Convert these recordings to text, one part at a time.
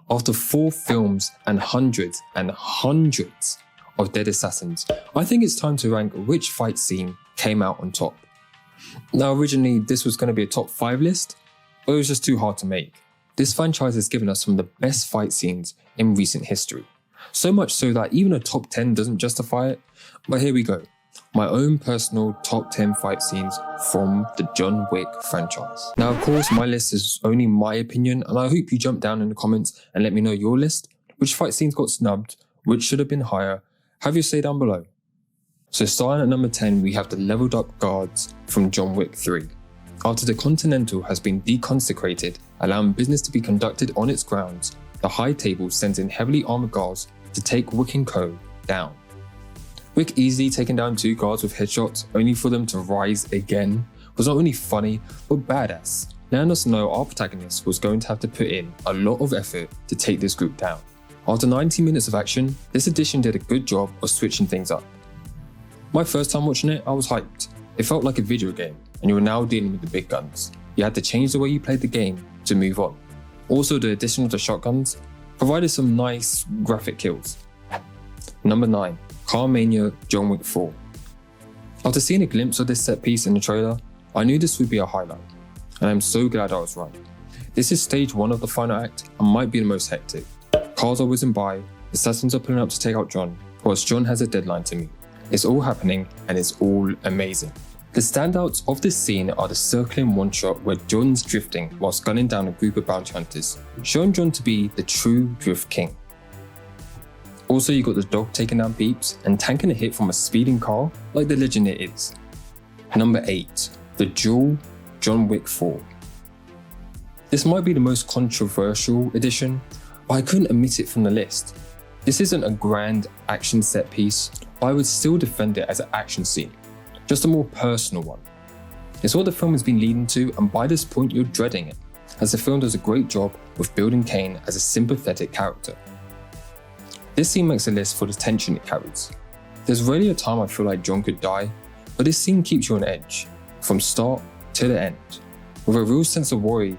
After 4 films and hundreds of dead assassins, I think it's time to rank which fight scene came out on top. Now originally this was going to be a top 5 list, but it was just too hard to make. This franchise has given us some of the best fight scenes in recent history. So much so that even a top 10 doesn't justify it, but here we go. My own personal top 10 fight scenes from the John Wick franchise. Now of course my list is only my opinion, and I hope you jump down in the comments and let me know your list. Which fight scenes got snubbed, which should have been higher, have your say down below. So starting at number 10 we have the leveled up guards from John Wick 3. After the Continental has been deconsecrated, allowing business to be conducted on its grounds, the High Table sends in heavily armoured guards to take Wick & Co. down. Wick easily taking down 2 guards with headshots only for them to rise again was not only funny but badass, letting us know our protagonist was going to have to put in a lot of effort to take this group down. After 90 minutes of action, this edition did a good job of switching things up. My first time watching it, I was hyped. It felt like a video game, and you were now dealing with the big guns. You had to change the way you played the game to move on. Also, the addition of the shotguns provided some nice graphic kills. Number 9. Car Mania John Wick 4. After seeing a glimpse of this set piece in the trailer, I knew this would be a highlight, and I'm so glad I was right. This is stage 1 of the final act and might be the most hectic. Cars are whizzing by, assassins are pulling up to take out John, whilst John has a deadline to meet. It's all happening and it's all amazing. The standouts of this scene are the circling one shot where John's drifting whilst gunning down a group of bounty hunters, showing John to be the true drift king. Also you got the dog taking down peeps and tanking a hit from a speeding car like the legend it is. Number 8. The Duel John Wick 4. This might be the most controversial edition, but I couldn't omit it from the list. This isn't a grand action set piece, but I would still defend it as an action scene, just a more personal one. It's what the film has been leading to, and by this point you're dreading it, as the film does a great job with building Kane as a sympathetic character. This scene makes a list for the tension it carries. There's rarely a time I feel like John could die, but this scene keeps you on edge, from start to the end, with a real sense of worry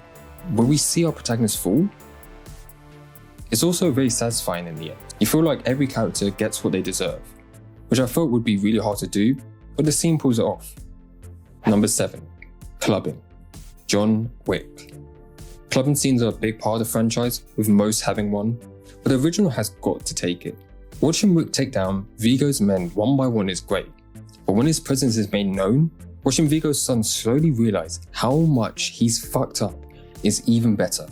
will we see our protagonist fall? It's also very satisfying in the end. You feel like every character gets what they deserve, which I felt would be really hard to do, but the scene pulls it off. Number 7. Clubbin. John Wick. Clubbin scenes are a big part of the franchise, with most having one, but the original has got to take it. Watching Wick take down Vigo's men one by one is great, but when his presence is made known, watching Vigo's son slowly realize how much he's fucked up is even better.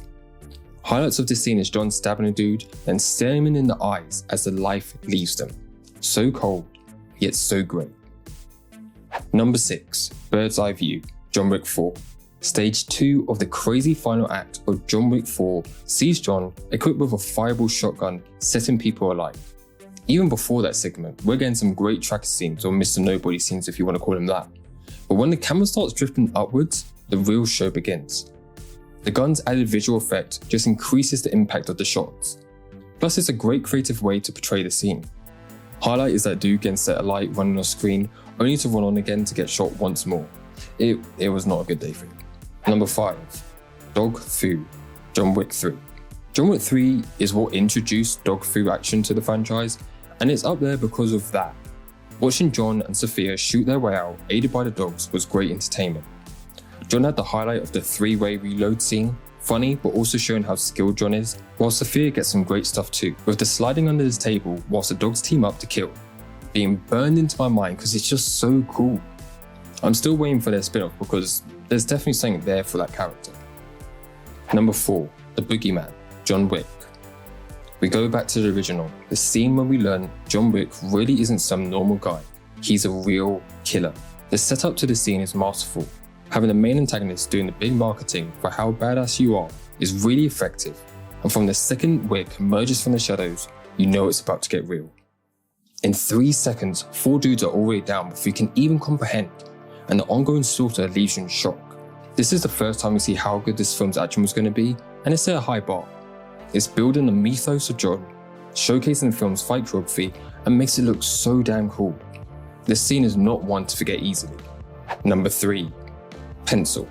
Highlights of this scene is John stabbing a dude, then staring him in the eyes as the life leaves them. So cold, yet so great. Number 6. Bird's Eye View, John Wick 4. Stage 2 of the crazy final act of John Wick 4 sees John equipped with a fireball shotgun setting people alight. Even before that segment, we're getting some great tracker scenes, or Mr. Nobody scenes if you want to call him that. But when the camera starts drifting upwards, the real show begins. The gun's added visual effect just increases the impact of the shots. Plus it's a great creative way to portray the scene. Highlight is that dude getting set alight running on screen only to run on again to get shot once more. It was not a good day for him. Number 5. Dog Fu, John Wick 3. John Wick 3 is what introduced dog fu action to the franchise, and it's up there because of that. Watching John and Sophia shoot their way out, aided by the dogs, was great entertainment. John had the highlight of the 3-way reload scene, funny but also showing how skilled John is, while Sophia gets some great stuff too, with the sliding under the table whilst the dogs team up to kill, being burned into my mind because it's just so cool. I'm still waiting for their spin-off because there's definitely something there for that character. Number 4. The Boogeyman, John Wick. We go back to the original, the scene where we learn John Wick really isn't some normal guy, he's a real killer. The setup to the scene is masterful. Having the main antagonist doing the big marketing for how badass you are is really effective, and from the second Wick emerges from the shadows, you know it's about to get real. In 3 seconds, 4 dudes are already down before you can even comprehend, and the ongoing slaughter leaves you in shock. This is the first time we see how good this film's action was going to be, and it's at a high bar. It's building the mythos of John, showcasing the film's fight choreography, and makes it look so damn cool. This scene is not one to forget easily. Number 3. Pencil,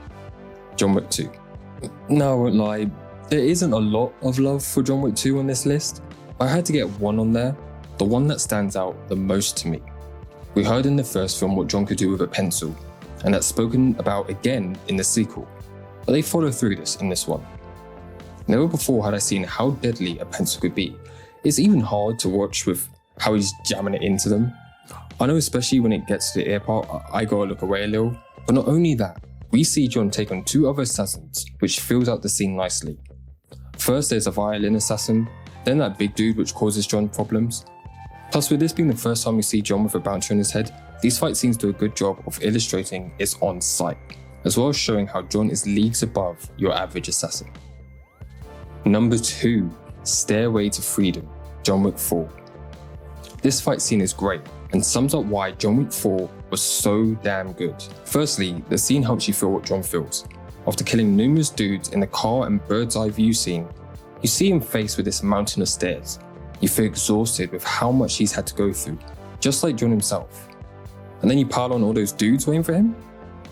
John Wick 2. Now I won't lie, There isn't a lot of love for John Wick 2 on this list, but I had to get one on there, the one that stands out the most to me. We heard in the first film what John could do with a pencil, and that's spoken about again in the sequel, but they follow through this in this one. Never before had I seen how deadly a pencil could be. It's even hard to watch with how he's jamming it into them. I know especially when it gets to the ear part, I gotta look away a little, but not only that, we see John take on two other assassins, which fills out the scene nicely. First there's a violin assassin, then that big dude which causes John problems. Plus with this being the first time we see John with a bouncer on his head, these fight scenes do a good job of illustrating it's on sight, as well as showing how John is leagues above your average assassin. Number 2, Stairway to Freedom, John Wick 4. This fight scene is great and sums up why John Wick 4 was so damn good. Firstly, the scene helps you feel what John feels. After killing numerous dudes in the car and bird's eye view scene, you see him faced with this mountain of stairs. You feel exhausted with how much he's had to go through, just like John himself. And then you pile on all those dudes waiting for him?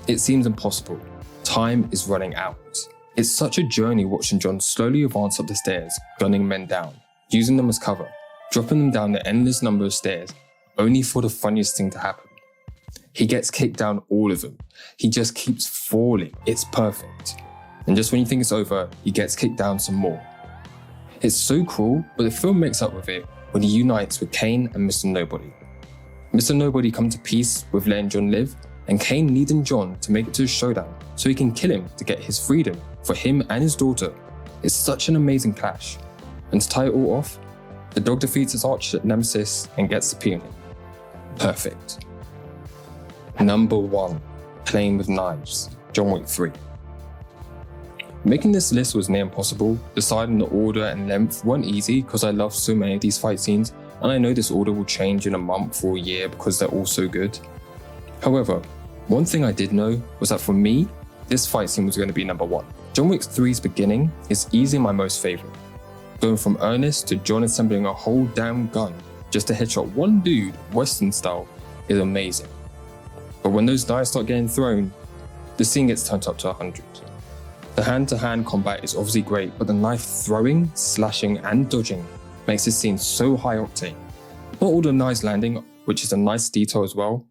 It seems impossible. Time is running out. It's such a journey watching John slowly advance up the stairs, gunning men down, using them as cover, dropping them down the endless number of stairs, only for the funniest thing to happen. He gets kicked down all of them. He just keeps falling. It's perfect. And just when you think it's over, he gets kicked down some more. It's so cool, but the film makes up with it when he unites with Kane and Mr. Nobody. Mr. Nobody comes to peace with letting John live, and Kane needing John to make it to the showdown so he can kill him to get his freedom for him and his daughter. It's such an amazing clash. And to tie it all off, the dog defeats his arch nemesis and gets the peony. Perfect. Number 1, Playing with Knives, John Wick 3. Making this list was near impossible. Deciding the order and length weren't easy because I love so many of these fight scenes, and I know this order will change in a month or a year because they're all so good. However, one thing I did know was that for me, this fight scene was going to be number 1. John Wick 3's beginning is easily my most favourite. Going from Ernest to John assembling a whole damn gun just to headshot one dude, Western style, is amazing. But when those knives start getting thrown, the scene gets turned up to 100. The hand-to-hand combat is obviously great, but the knife throwing, slashing and dodging makes this scene so high octane. Not all the knives landing, which is a nice detail as well,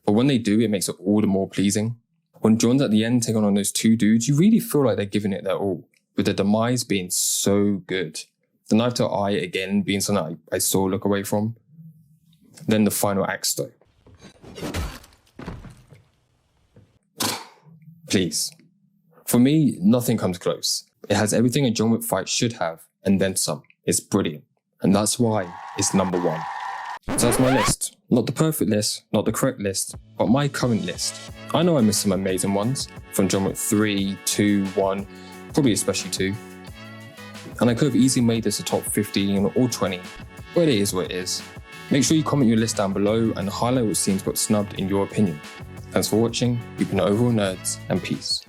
but when they do, it makes it all the more pleasing. When John's at the end taking on those two dudes, you really feel like they're giving it their all, with the demise being so good. The knife to eye again being something I saw look away from. Then the final act though. Please. For me, nothing comes close. It has everything a John Wick fight should have, and then some. It's brilliant. And that's why it's number 1. So that's my list. Not the perfect list, not the correct list, but my current list. I know I missed some amazing ones, from John Wick 3, 2, 1, probably especially 2. And I could have easily made this a top 15 or 20, but it is what it is. Make sure you comment your list down below and highlight what scenes got snubbed in your opinion. Thanks for watching, you've been Overall Nerds, and peace.